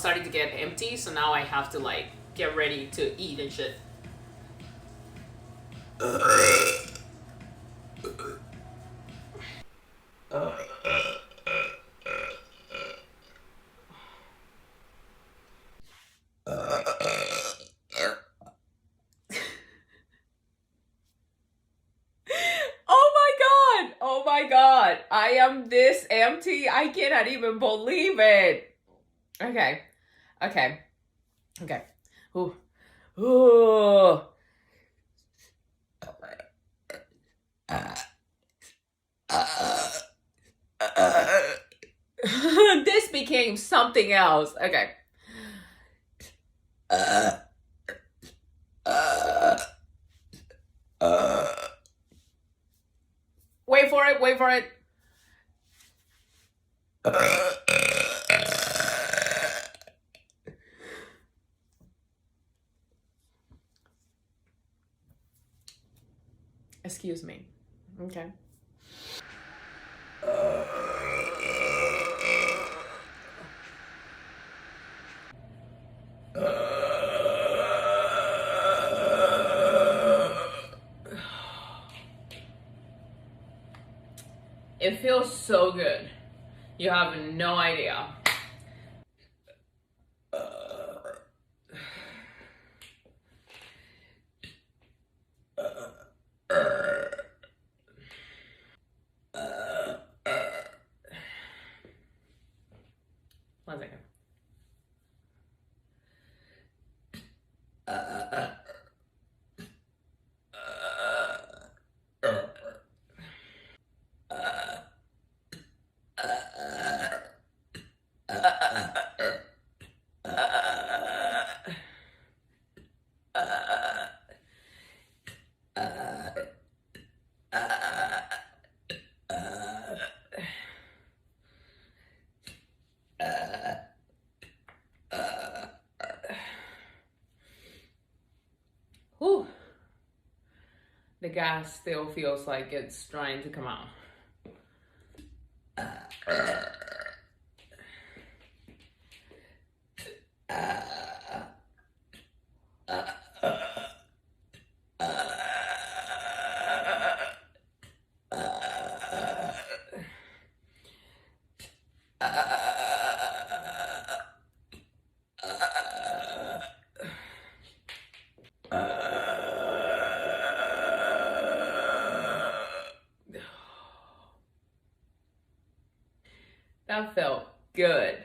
starting to get empty, so now I have to like get ready to eat and shit. Oh my god, I am this empty. I cannot even believe it. Okay. Ooh. Ooh. This became something else. Okay. Wait for it. Excuse me. Okay. It feels so good. You have no idea. One second. Whew. The gas still feels like it's trying to come out. That felt good.